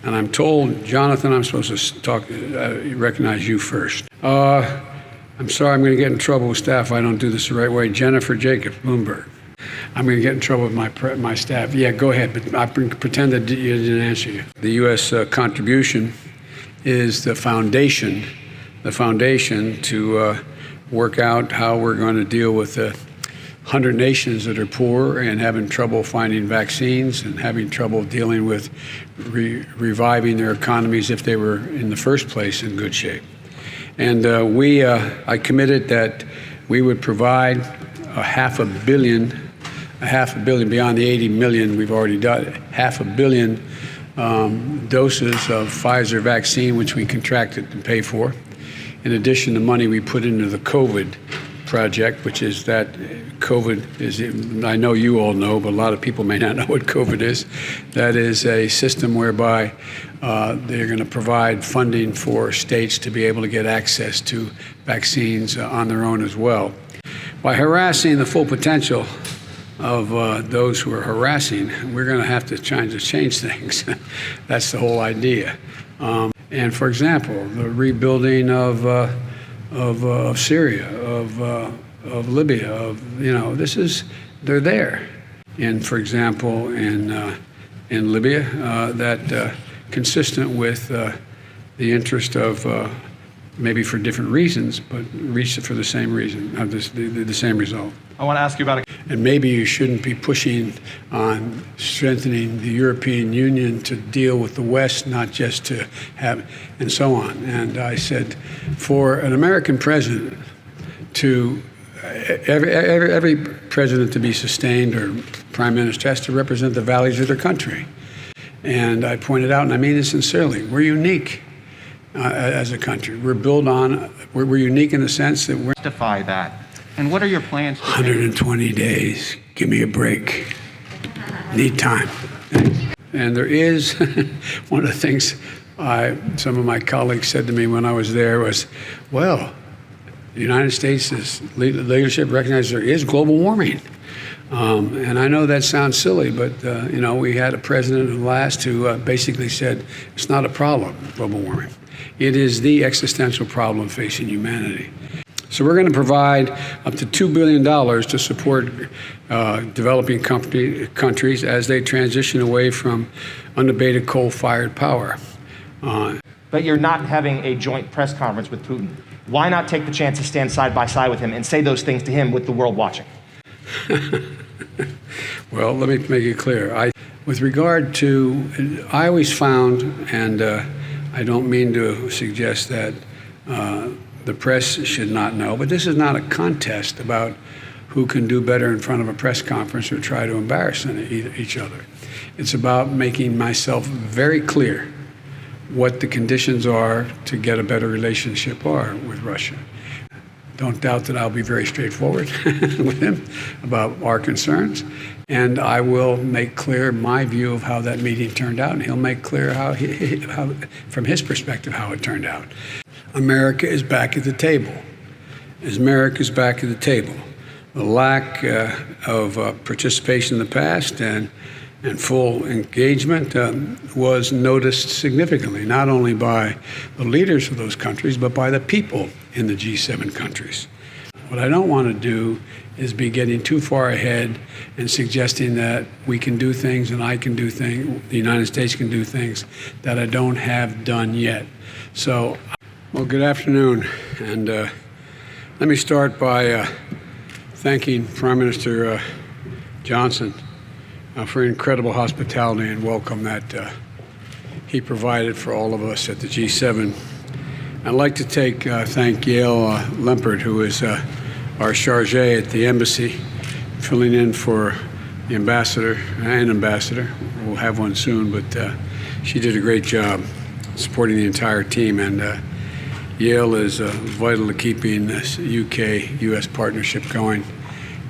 And I'm told, Jonathan, I'm supposed to recognize you first. I'm sorry, I'm going to get in trouble with staff if I don't do this the right way. Jennifer Jacobs, Bloomberg. I'm going to get in trouble with my staff. Yeah, go ahead, but I pretend that you didn't answer you. The U.S. Contribution is the foundation to work out how we're going to deal with the 100 nations that are poor and having trouble finding vaccines and having trouble dealing with reviving their economies if they were in the first place in good shape. And I committed that we would provide a half a billion beyond the 80 million we've already done, 500 million doses of Pfizer vaccine, which we contracted to pay for. In addition to money we put into the COVID project, which is that COVID is, I know you all know, but a lot of people may not know what COVID is. That is a system whereby they're going to provide funding for states to be able to get access to vaccines on their own as well. By harassing the full potential of those who are harassing, we're going to have to change things. That's the whole idea. And for example, the rebuilding of Syria, of Libya, they're there. And for example, in Libya, that consistent with the interest of maybe for different reasons, but reached for the same reason, the same result. I want to ask you about it. And maybe you shouldn't be pushing on strengthening the European Union to deal with the West, not just to have, and so on. And I said, for an American president to, every president to be sustained or prime minister has to represent the values of their country. And I pointed out, and I mean this sincerely, we're unique as a country. We're built on, we're unique in the sense that we're— Justify that. And what are your plans? 120 days. Give me a break. Need time. And there is, one of the things some of my colleagues said to me when I was there was, well, the United States' leadership recognizes there is global warming. And I know that sounds silly, but we had a president who basically said it's not a problem, global warming. It is the existential problem facing humanity. So we're going to provide up to $2 billion to support developing countries as they transition away from unabated coal-fired power. But you're not having a joint press conference with Putin. Why not take the chance to stand side by side with him and say those things to him with the world watching? Well, let me make it clear. With regard to, I always found, and I don't mean to suggest that the press should not know, but this is not a contest about who can do better in front of a press conference or try to embarrass each other. It's about making myself very clear what the conditions are to get a better relationship with Russia. Don't doubt that I'll be very straightforward with him about our concerns, and I will make clear my view of how that meeting turned out, and he'll make clear how from his perspective, how it turned out. America is back at the table. America is back at the table. The lack of participation in the past and full engagement was noticed significantly, not only by the leaders of those countries, but by the people in the G7 countries. What I don't want to do is be getting too far ahead and suggesting that we can do things and I can do things, the United States can do things that I don't have done yet. So, well, good afternoon. And let me start by thanking Prime Minister Johnson for incredible hospitality and welcome that he provided for all of us at the G7. I'd like to thank Yale Lempert, who is our chargé at the embassy, filling in for the ambassador. We'll have one soon, but she did a great job supporting the entire team, and Yale is vital to keeping this UK-US partnership going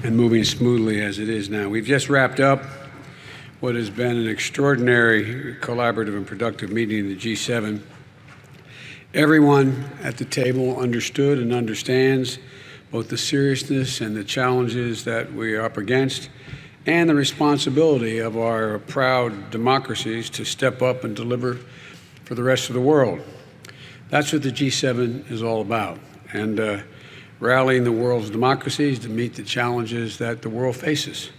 and moving smoothly as it is now. We've just wrapped up what has been an extraordinary collaborative and productive meeting in the G7. Everyone at the table understood and understands both the seriousness and the challenges that we are up against, and the responsibility of our proud democracies to step up and deliver for the rest of the world. That's what the G7 is all about, and rallying the world's democracies to meet the challenges that the world faces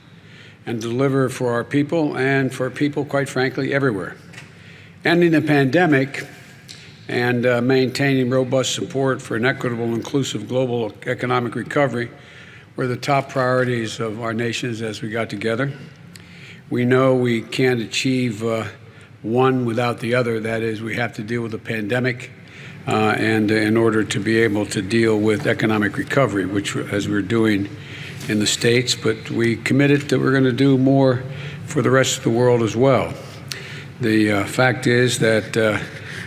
and deliver for our people and for people, quite frankly, everywhere. Ending the pandemic and maintaining robust support for an equitable, inclusive global economic recovery were the top priorities of our nations as we got together. We know we can't achieve one without the other. That is, we have to deal with the pandemic and in order to be able to deal with economic recovery, which, as we're doing in the States, but we committed that we're going to do more for the rest of the world as well. The fact is that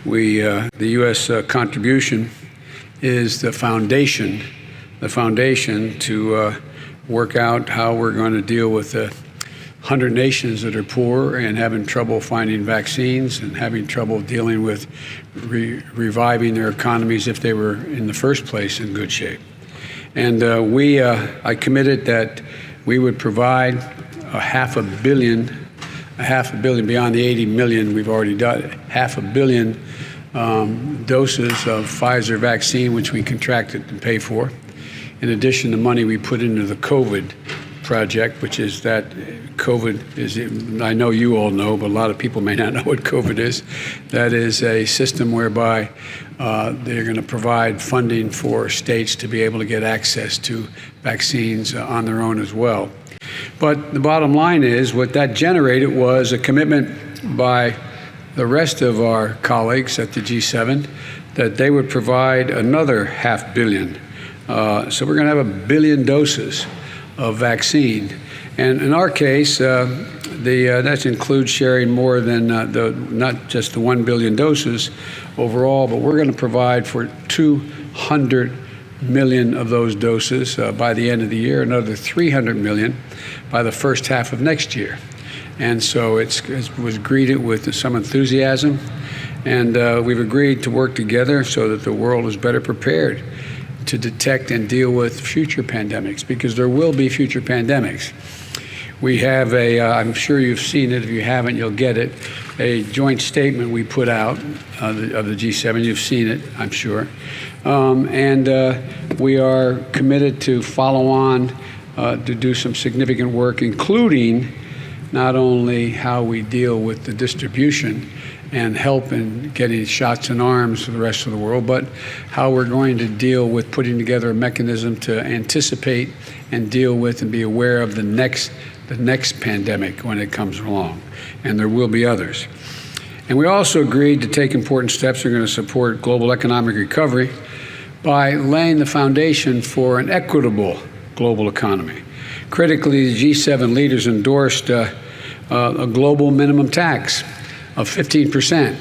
the U.S. contribution is the foundation to work out how we're going to deal with the 100 nations that are poor and having trouble finding vaccines and having trouble dealing with reviving their economies if they were in the first place in good shape. And I committed that we would provide a half a billion beyond the 80 million we've already done, 500 million doses of Pfizer vaccine, which we contracted to pay for. In addition, the money we put into the COVID project, which is that COVID is, I know you all know, but a lot of people may not know what COVID is. That is a system whereby they're going to provide funding for states to be able to get access to vaccines on their own as well. But the bottom line is what that generated was a commitment by the rest of our colleagues at the G7 that they would provide another 500 million. So we're going to have 1 billion doses of vaccine. And in our case, that includes sharing more than not just the 1 billion doses overall, but we're going to provide for 200 million of those doses by the end of the year, another 300 million by the first half of next year. And so it was greeted with some enthusiasm, and we've agreed to work together so that the world is better prepared to detect and deal with future pandemics, because there will be future pandemics. We have I'm sure you've seen it. If you haven't, you'll get it, a joint statement we put out of the G7. You've seen it, I'm sure. And we are committed to follow on to do some significant work, including not only how we deal with the distribution and help in getting shots in arms for the rest of the world, but how we're going to deal with putting together a mechanism to anticipate and deal with and be aware of the next pandemic when it comes along, and there will be others. And we also agreed to take important steps that are going to support global economic recovery by laying the foundation for an equitable global economy. Critically, the G7 leaders endorsed a global minimum tax of 15%.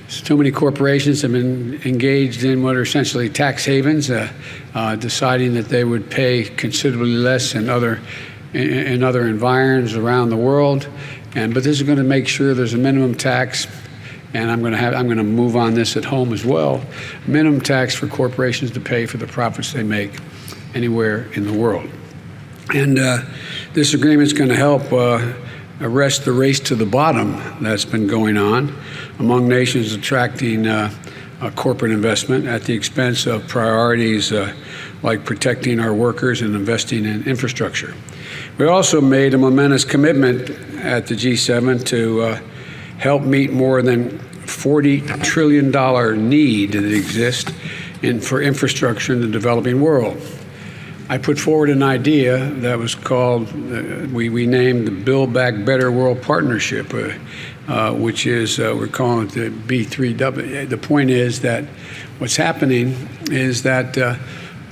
So many corporations have been engaged in what are essentially tax havens, deciding that they would pay considerably less in other environs around the world. But this is going to make sure there's a minimum tax, and I'm going to move on this at home as well. Minimum tax for corporations to pay for the profits they make anywhere in the world. And this agreement is going to help arrest the race to the bottom that's been going on among nations attracting corporate investment at the expense of priorities like protecting our workers and investing in infrastructure. We also made a momentous commitment at the G7 to help meet more than $40 trillion need that exists for infrastructure in the developing world. I put forward an idea that was called, we named the Build Back Better World Partnership, which is, we're calling it the B3W. The point is that what's happening is that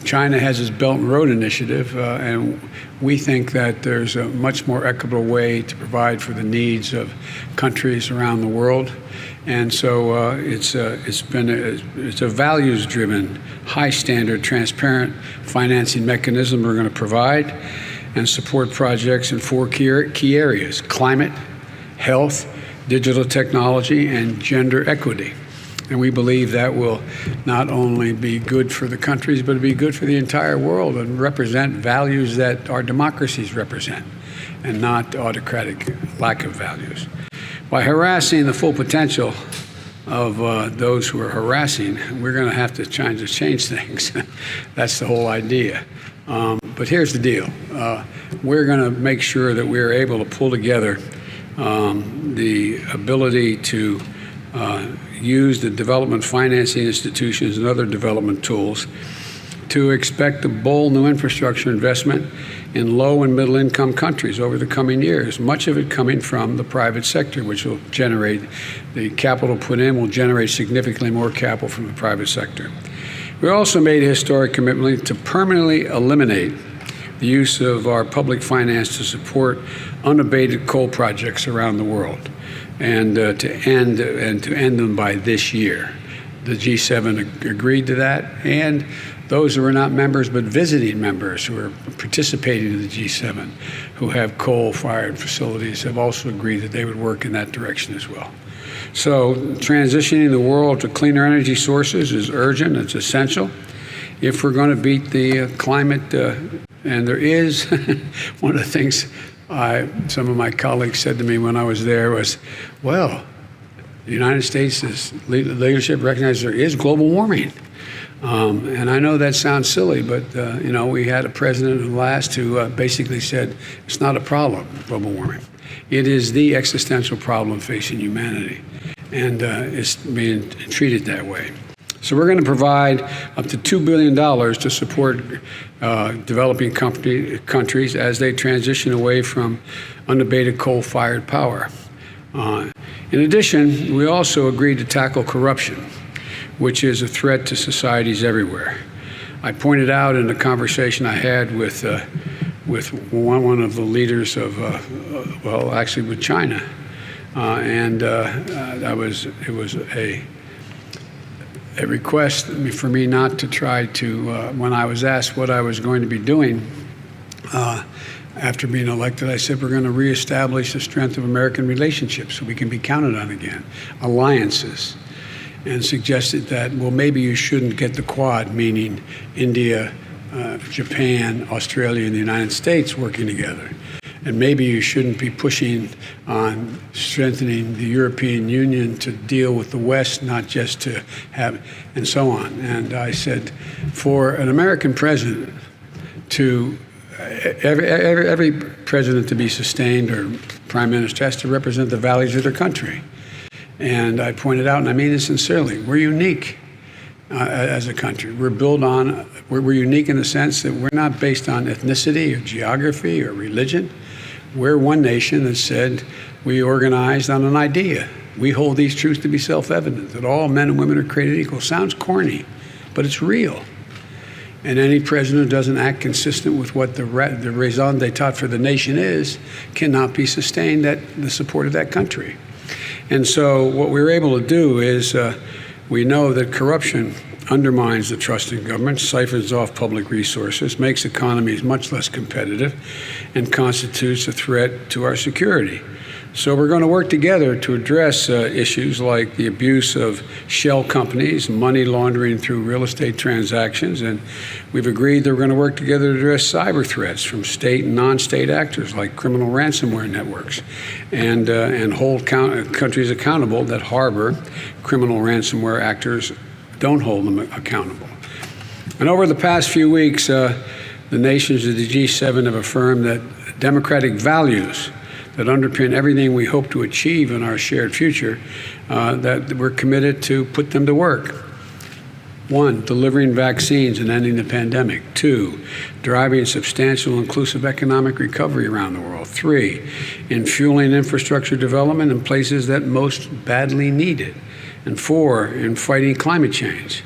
China has its Belt and Road Initiative, and we think that there's a much more equitable way to provide for the needs of countries around the world. And so it's a values-driven, high-standard, transparent financing mechanism we're going to provide and support projects in 4 key areas: climate, health, digital technology, and gender equity. And we believe that will not only be good for the countries, but it'll be good for the entire world and represent values that our democracies represent. and not autocratic lack of values. By harassing the full potential of those who are harassing, we're going to have to try to change things. That's the whole idea. But here's the deal. We're going to make sure that we're able to pull together the ability to use the development financing institutions and other development tools to expect a bold new infrastructure investment in low and middle income countries over the coming years, much of it coming from the private sector, which will generate, the capital put in will generate significantly more capital from the private sector. We also made a historic commitment to permanently eliminate the use of our public finance to support unabated coal projects around the world, and to end them by this year. The G7 agreed to that, and those who are not members but visiting members who are participating in the G7 who have coal-fired facilities have also agreed that they would work in that direction as well. So transitioning the world to cleaner energy sources is urgent, it's essential. If we're going to beat the climate, and there is, one of the things some of my colleagues said to me when I was there was, well, the United States' leadership recognizes there is global warming. And I know that sounds silly, but we had a president who basically said it's not a problem, global warming. It is the existential problem facing humanity, and it's being treated that way. So we're going to provide up to $2 billion to support developing countries as they transition away from unabated coal-fired power. In addition, we also agreed to tackle corruption, which is a threat to societies everywhere. I pointed out in a conversation I had with one of the leaders of, actually with China, it was a request for me not to try to, when I was asked what I was going to be doing after being elected, I said we're going to reestablish the strength of American relationships so we can be counted on again, alliances, and suggested that, well, maybe you shouldn't get the Quad, meaning India, Japan, Australia, and the United States working together. And maybe you shouldn't be pushing on strengthening the European Union to deal with the West, not just to have, and so on. And I said, for an American president to, every president to be sustained, or prime minister, has to represent the values of their country. And I pointed out, and I mean this sincerely, we're unique as a country. We're unique in the sense that we're not based on ethnicity or geography or religion. We're one nation that said we organized on an idea. We hold these truths to be self-evident, that all men and women are created equal. Sounds corny, but it's real. And any president who doesn't act consistent with what the raison d'etat for the nation is cannot be sustained at the support of that country. And so what we were able to do is we know that corruption undermines the trust in government, siphons off public resources, makes economies much less competitive, and constitutes a threat to our security. So we're going to work together to address issues like the abuse of shell companies, money laundering through real estate transactions, and we've agreed that we're going to work together to address cyber threats from state and non-state actors like criminal ransomware networks, and hold countries accountable that harbor criminal ransomware actors, don't hold them accountable. And over the past few weeks, the nations of the G7 have affirmed that democratic values that underpin everything we hope to achieve in our shared future, that we're committed to put them to work. 1, delivering vaccines and ending the pandemic. 2, driving substantial inclusive economic recovery around the world. 3, in fueling infrastructure development in places that most badly need it. And 4, in fighting climate change.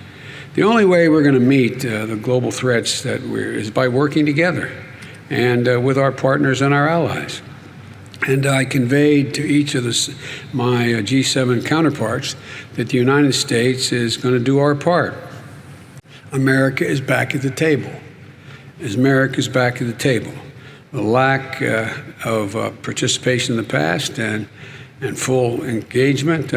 The only way we're going to meet the global threats is by working together and with our partners and our allies. And I conveyed to each of my G7 counterparts that the United States is going to do our part. America is back at the table. America is back at the table. The lack of participation in the past and full engagement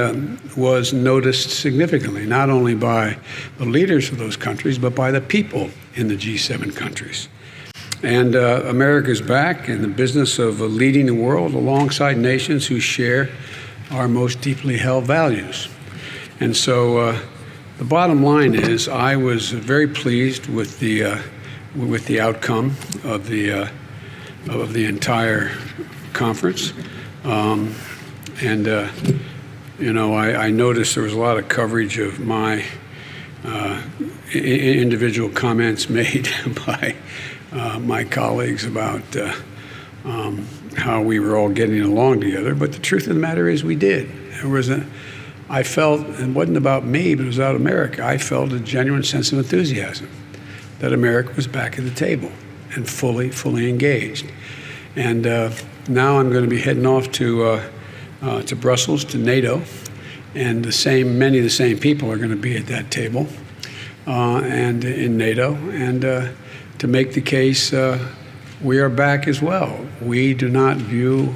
was noticed significantly, not only by the leaders of those countries, but by the people in the G7 countries. And America's back in the business of leading the world alongside nations who share our most deeply held values. And so the bottom line is I was very pleased with the outcome of the entire conference. I noticed there was a lot of coverage of my individual comments made by my colleagues about how we were all getting along together. But the truth of the matter is we did. I felt, it wasn't about me, but it was about America. I felt a genuine sense of enthusiasm that America was back at the table and fully engaged. And now I'm going to be heading off to Brussels, to NATO, and many of the same people are going to be at that table and in NATO, and to make the case we are back as well. We do not view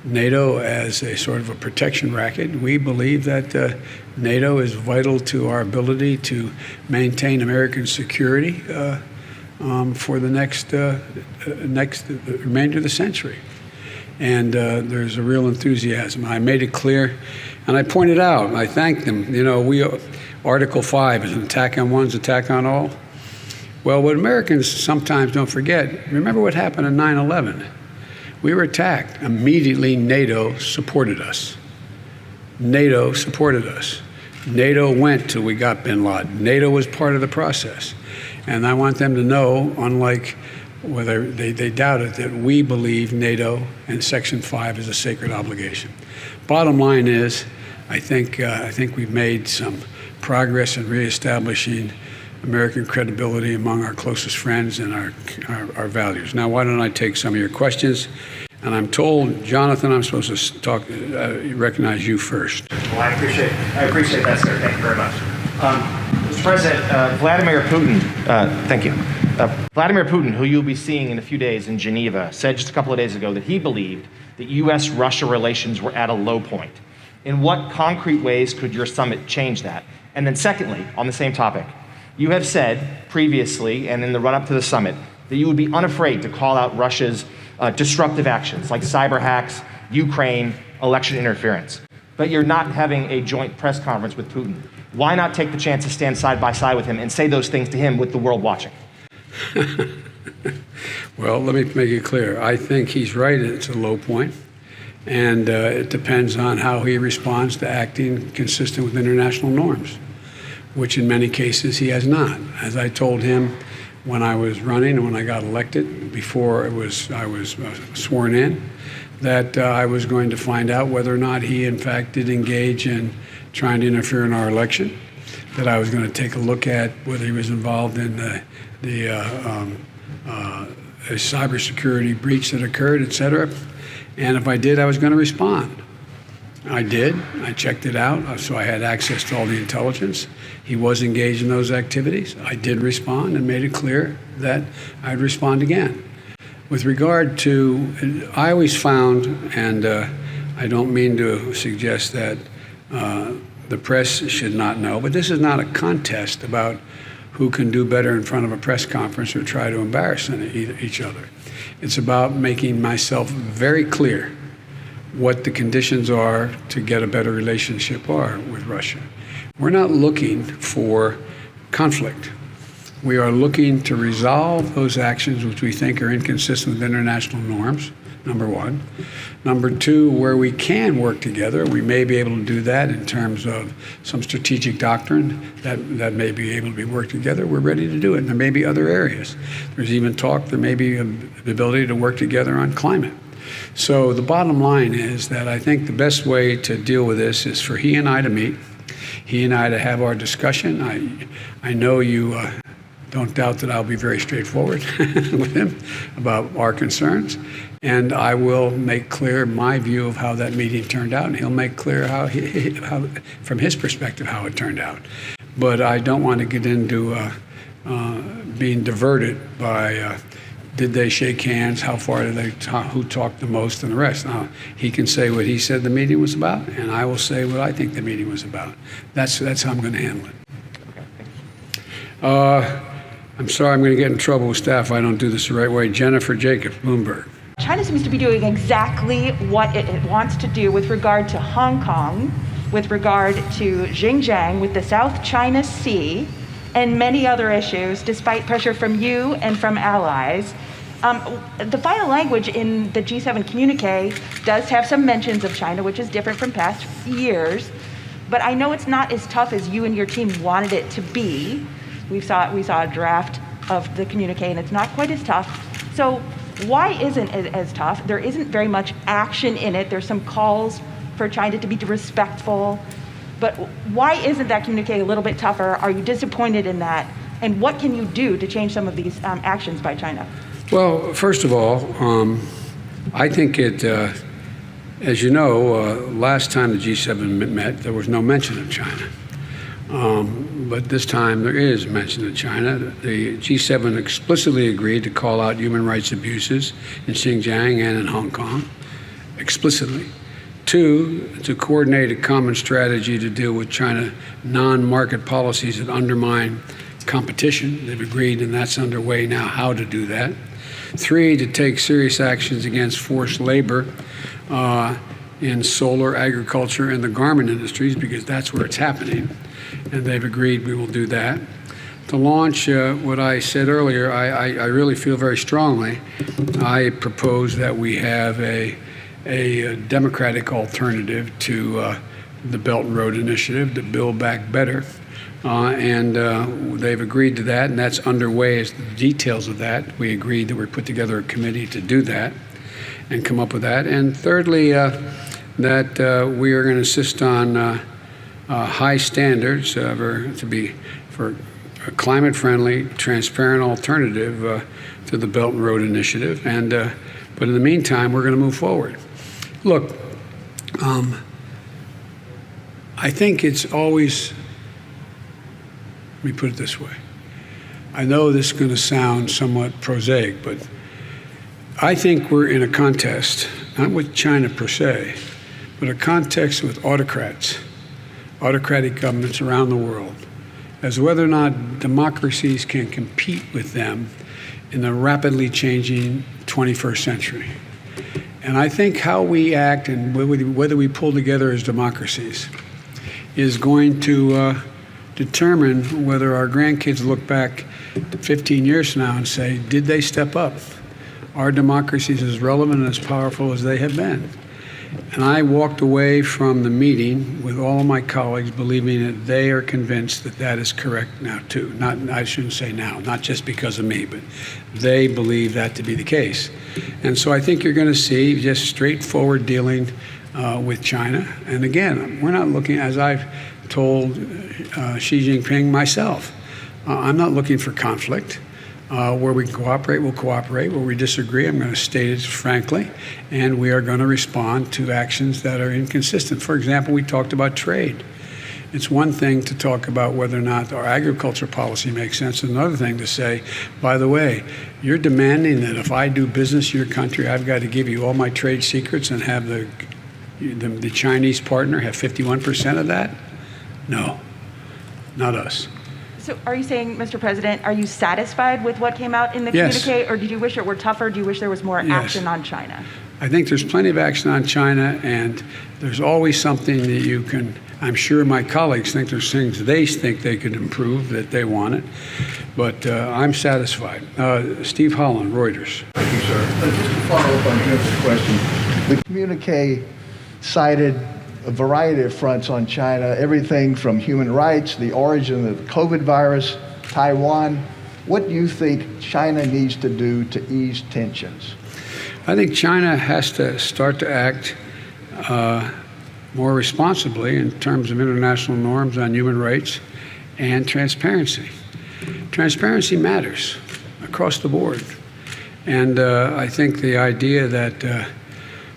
NATO as a sort of a protection racket. We believe that NATO is vital to our ability to maintain American security for the next remainder of the century. And there's a real enthusiasm. I made it clear, and I pointed out, and I thanked them. Article 5 is an attack on one, is attack on all. Well, what Americans sometimes don't forget, remember what happened in 9/11. We were attacked. Immediately, NATO supported us. NATO supported us. NATO went till we got bin Laden. NATO was part of the process. And I want them to know, unlike whether they doubt it, that we believe NATO and Section 5 is a sacred obligation. Bottom line is, I think we've made some progress in reestablishing American credibility among our closest friends and our values. Now, why don't I take some of your questions? And I'm told, Jonathan, I'm supposed to recognize you first. Well, I appreciate that, sir. Thank you very much. Mr. President, Vladimir Putin, thank you. Vladimir Putin, who you'll be seeing in a few days in Geneva, said just a couple of days ago that he believed that U.S.-Russia relations were at a low point. In what concrete ways could your summit change that? And then secondly, on the same topic, you have said previously and in the run-up to the summit that you would be unafraid to call out Russia's disruptive actions like cyber hacks, Ukraine, election interference. But you're not having a joint press conference with Putin. Why not take the chance to stand side by side with him and say those things to him with the world watching? Well, let me make it clear. I think he's right. It's a low point. And it depends on how he responds to acting consistent with international norms, which in many cases he has not. As I told him when I was running and when I got elected, before I was sworn in, that I was going to find out whether or not he in fact did engage in trying to interfere in our election, that I was going to take a look at whether he was involved in a cybersecurity breach that occurred, et cetera. And if I did, I was going to respond. I did. I checked it out, so I had access to all the intelligence. He was engaged in those activities. I did respond and made it clear that I'd respond again. With regard to, I always found, and I don't mean to suggest that the press should not know, but this is not a contest about who can do better in front of a press conference or try to embarrass each other. It's about making myself very clear what the conditions are to get a better relationship with Russia. We're not looking for conflict. We are looking to resolve those actions which we think are inconsistent with international norms, number one. Number two, where we can work together, we may be able to do that in terms of some strategic doctrine that may be able to be worked together. We're ready to do it. And there may be other areas. There's even talk there may be the ability to work together on climate. So the bottom line is that I think the best way to deal with this is for he and I to meet, he and I to have our discussion. I know you don't doubt that I'll be very straightforward with him about our concerns, and I will make clear my view of how that meeting turned out, and he'll make clear how from his perspective, how it turned out. But I don't want to get into being diverted by did they shake hands, how far did they talk, who talked the most, and the rest. Now, he can say what he said the meeting was about, and I will say what I think the meeting was about. That's how I'm going to handle it. I'm sorry, I'm going to get in trouble with staff if I don't do this the right way. Jennifer Jacobs, Bloomberg. China seems to be doing exactly what it wants to do with regard to Hong Kong, with regard to Xinjiang, with the South China Sea, and many other issues, despite pressure from you and from allies. The final language in the G7 communique does have some mentions of China, which is different from past years. But I know it's not as tough as you and your team wanted it to be. We saw a draft of the communique, and it's not quite as tough. So why isn't it as tough? There isn't very much action in it. There's some calls for China to be respectful. But why isn't that communique a little bit tougher? Are you disappointed in that? And what can you do to change some of these actions by China? Well, first of all, I think it, as you know, last time the G7 met, there was no mention of China. But this time there is mention of China. The G7 explicitly agreed to call out human rights abuses in Xinjiang and in Hong Kong, explicitly. 2, to coordinate a common strategy to deal with China non-market policies that undermine competition. They've agreed, and that's underway now, how to do that. 3, to take serious actions against forced labor in solar, agriculture, and the garment industries, because that's where it's happening. And they've agreed we will do that. To launch what I said earlier, I really feel very strongly. I propose that we have a democratic alternative to the Belt and Road Initiative, to Build Back Better. And they've agreed to that, and that's underway as the details of that. We agreed that we put together a committee to do that and come up with that. And thirdly, that we are going to insist on high standards for a climate-friendly, transparent alternative to the Belt and Road Initiative. And but in the meantime, we're going to move forward. Look, I think it's always. Let me put it this way. I know this is going to sound somewhat prosaic, but I think we're in a contest, not with China per se, but a contest with autocrats, autocratic governments around the world, as whether or not democracies can compete with them in the rapidly changing 21st century. And I think how we act and whether we pull together as democracies is going to determine whether our grandkids look back 15 years from now and say, did they step up? Are democracies as relevant and as powerful as they have been? And I walked away from the meeting with all of my colleagues believing that they are convinced that that is correct now too. I shouldn't say now, not just because of me, but they believe that to be the case. And so I think you're going to see just straightforward dealing with China. And again, we're not looking, as I've told Xi Jinping myself, I'm not looking for conflict. Where we can cooperate, we'll cooperate. Where we disagree, I'm going to state it frankly, and we are going to respond to actions that are inconsistent. For example, we talked about trade. It's one thing to talk about whether or not our agriculture policy makes sense. It's another thing to say, by the way, you're demanding that if I do business in your country, I've got to give you all my trade secrets and have the Chinese partner have 51% of that? No, not us. So are you saying, Mr. President, are you satisfied with what came out in the communique, or did you wish it were tougher? Do you wish there was more action on China? I think there's plenty of action on China, and there's always something that you can, I'm sure my colleagues think there's things they think they could improve that they want it, but I'm satisfied. Steve Holland, Reuters. Thank you, sir. Just to follow up on Jennifer's question, the communique cited a variety of fronts on China, everything from human rights, the origin of the COVID virus, Taiwan. What do you think China needs to do to ease tensions? I think China has to start to act more responsibly in terms of international norms on human rights and transparency. Transparency matters across the board. And I think the idea that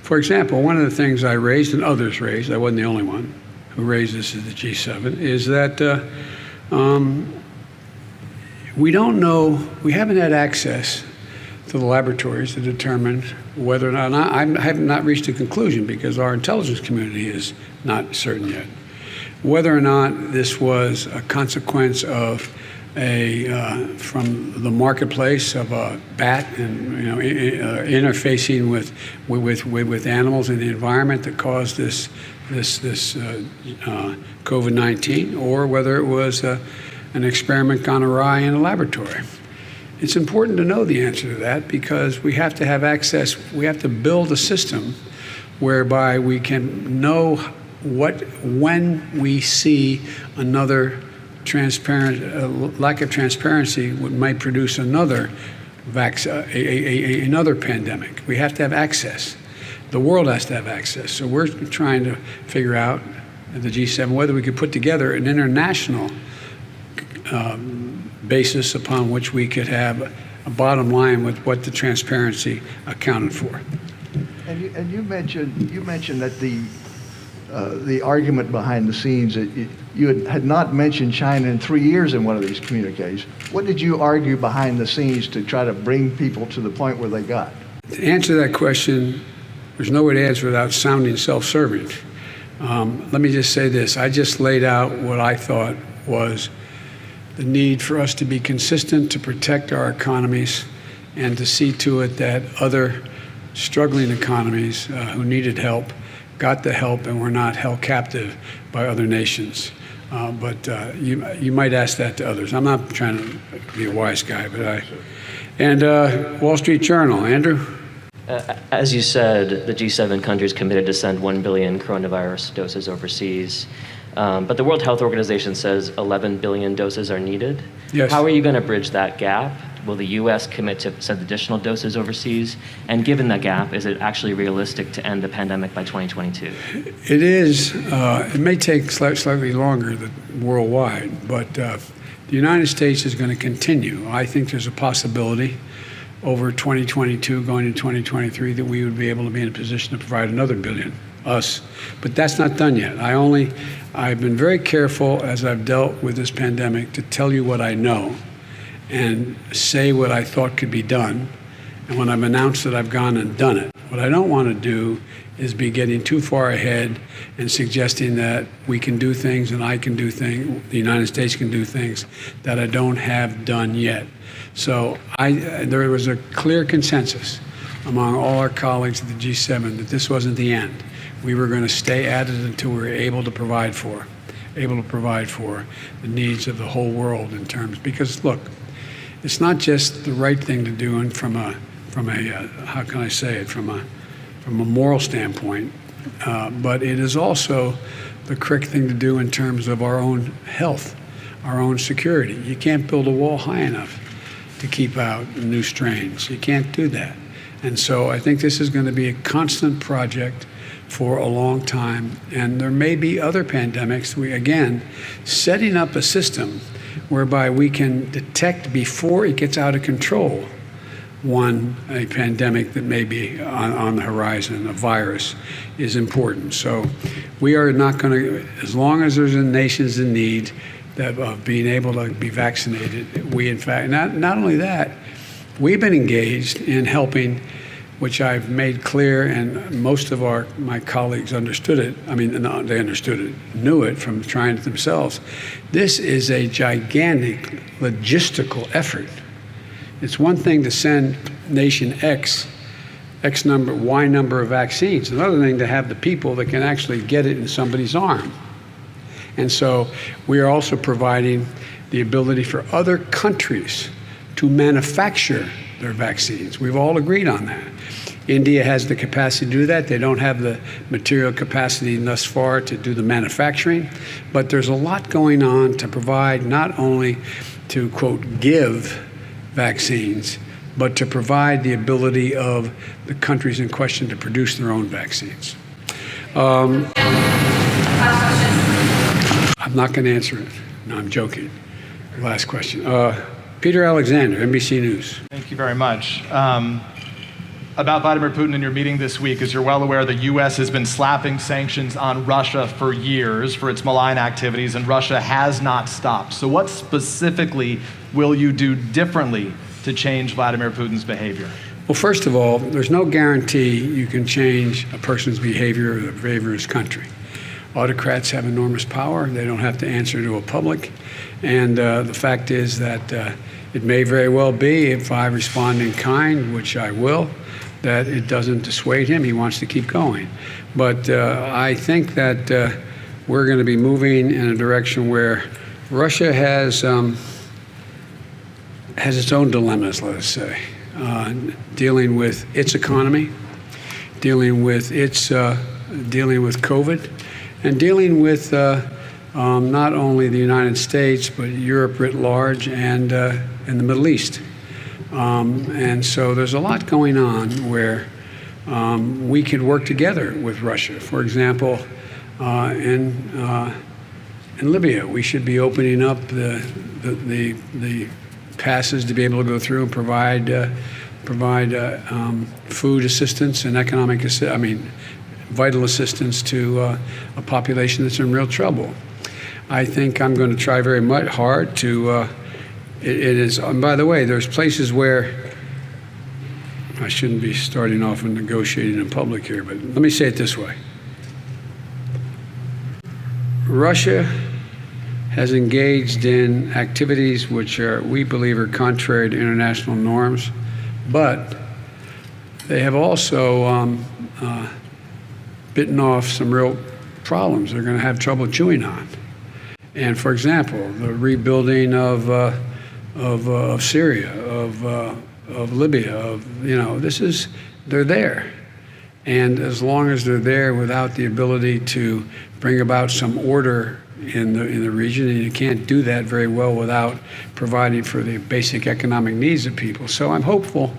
for example, one of the things I raised and others raised, I wasn't the only one who raised this at the G7, is that we don't know, we haven't had access to the laboratories to determine whether or not, I have not reached a conclusion because our intelligence community is not certain yet, whether or not this was a consequence of from the marketplace of a bat and interfacing with animals in the environment that caused this COVID-19, or whether it was an experiment gone awry in a laboratory. It's important to know the answer to that, because we have to have access. We have to build a system whereby we can know when we see another lack of transparency might produce another another pandemic. We have to have access. The world has to have access. So we're trying to figure out at the G7 whether we could put together an international basis upon which we could have a bottom line with what the transparency accounted for. And you mentioned that the argument behind the scenes, that you had not mentioned China in 3 years in one of these communiques. What did you argue behind the scenes to try to bring people to the point where they got? To answer that question, there's no way to answer without sounding self-serving. Let me just say this. I just laid out what I thought was the need for us to be consistent, to protect our economies, and to see to it that other struggling economies who needed help got the help and were not held captive by other nations. But you might ask that to others. I'm not trying to be a wise guy, but Wall Street Journal, Andrew? As you said, the G7 countries committed to send 1 billion coronavirus doses overseas. But the World Health Organization says 11 billion doses are needed. Yes. How are you going to bridge that gap? Will the U.S. commit to send additional doses overseas? And given that gap, is it actually realistic to end the pandemic by 2022? It is. It may take slightly longer worldwide, but the United States is going to continue. I think there's a possibility over 2022, going into 2023, that we would be able to be in a position to provide another billion, us. But that's not done yet. I've been very careful as I've dealt with this pandemic to tell you what I know and say what I thought could be done. And when I've announced that I've gone and done it, what I don't want to do is be getting too far ahead and suggesting that we can do things and I can do things, the United States can do things that I don't have done yet. So there was a clear consensus among all our colleagues at the G7 that this wasn't the end. We were going to stay at it until we were able to provide for the needs of the whole world in terms, because look, it's not just the right thing to do, and from a how can I say it, from a moral standpoint, but it is also the correct thing to do in terms of our own health, our own security. You can't build a wall high enough to keep out new strains. You can't do that. And so I think this is going to be a constant project for a long time. And there may be other pandemics. Again, setting up a system whereby we can detect before it gets out of control a pandemic that may be on the horizon, a virus, is important. So we are not going to, as long as there's nations in need of being able to be vaccinated, we in fact, not only that, we've been engaged in helping, which I've made clear, and most of my colleagues understood it. I mean, no, they understood it, knew it from trying it themselves. This is a gigantic logistical effort. It's one thing to send nation X number, Y number of vaccines. Another thing to have the people that can actually get it in somebody's arm. And so we are also providing the ability for other countries to manufacture their vaccines. We've all agreed on that. India has the capacity to do that. They don't have the material capacity thus far to do the manufacturing, but there's a lot going on to provide, not only to, quote, give vaccines, but to provide the ability of the countries in question to produce their own vaccines. I'm not going to answer it. No, I'm joking. Last question. Peter Alexander, NBC News. Thank you very much. About Vladimir Putin and your meeting this week, as you're well aware, the U.S. has been slapping sanctions on Russia for years for its malign activities, and Russia has not stopped. So what specifically will you do differently to change Vladimir Putin's behavior? Well, first of all, there's no guarantee you can change a person's behavior or the behavior of his country. autocrats have enormous power. They don't have to answer to a public. And the fact is that it may very well be, if I respond in kind, which I will, that it doesn't dissuade him. He wants to keep going. But I think that we're going to be moving in a direction where Russia has its own dilemmas, let us say, dealing with its economy, dealing with COVID, and dealing with not only the United States but Europe writ large and in the Middle East. And so there's a lot going on where we could work together with Russia. For example, in Libya, we should be opening up the passes to be able to go through and provide food assistance and vital assistance to a population that's in real trouble. I think I'm going to try very much hard to. It is. And by the way, there's places where I shouldn't be starting off and negotiating in public here, but let me say it this way. Russia has engaged in activities which we believe are contrary to international norms, but they have also bitten off some real problems they're going to have trouble chewing on. And for example, the rebuilding of Syria, of Libya, they're there. And as long as they're there without the ability to bring about some order in the region, and you can't do that very well without providing for the basic economic needs of people. So I'm hopeful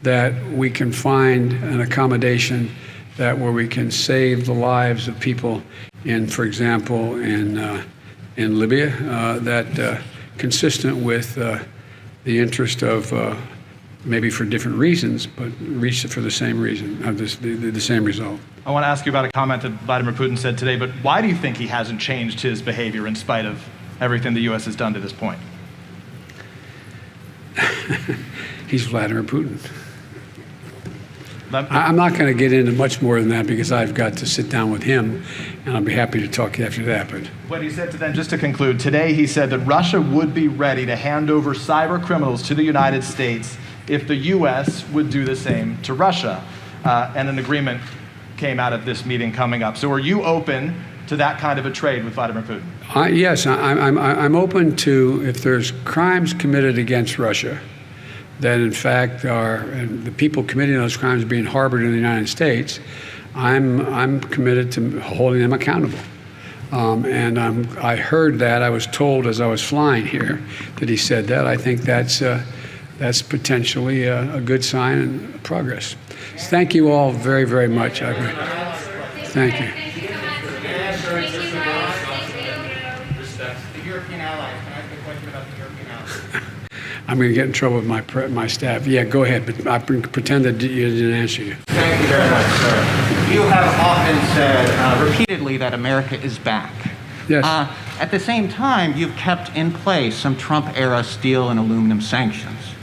that we can find an accommodation where we can save the lives of people for example, in Libya, that consistent with the interest of maybe for different reasons, but reach for the same reason, the same result. I want to ask you about a comment that Vladimir Putin said today, but why do you think he hasn't changed his behavior in spite of everything the U.S. has done to this point? He's Vladimir Putin. I'm not going to get into much more than that because I've got to sit down with him, and I'll be happy to talk after that. But what he said to them, just to conclude, today he said that Russia would be ready to hand over cyber criminals to the United States if the U.S. would do the same to Russia. And an agreement came out of this meeting coming up. So are you open to that kind of a trade with Vladimir Putin? Yes, I'm open to, if there's crimes committed against Russia, that in fact the people committing those crimes being harbored in the United States, I'm committed to holding them accountable. And I heard that, I was told as I was flying here that he said that. I think that's potentially a good sign and progress. So thank you all very, very much. Thank you. The European allies. Can I ask a question about the European allies? I'm going to get in trouble with my staff. Yeah, go ahead, but I pretend that you didn't answer you. Thank you very much, sir. You have often said repeatedly that America is back. Yes. At the same time, you've kept in place some Trump-era steel and aluminum sanctions.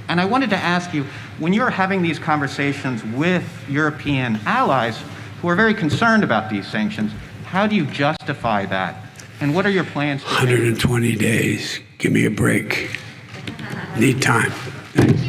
And I wanted to ask you, when you're having these conversations with European allies who are very concerned about these sanctions, how do you justify that? And what are your plans to 120 days. Give me a break. Need time. Thanks.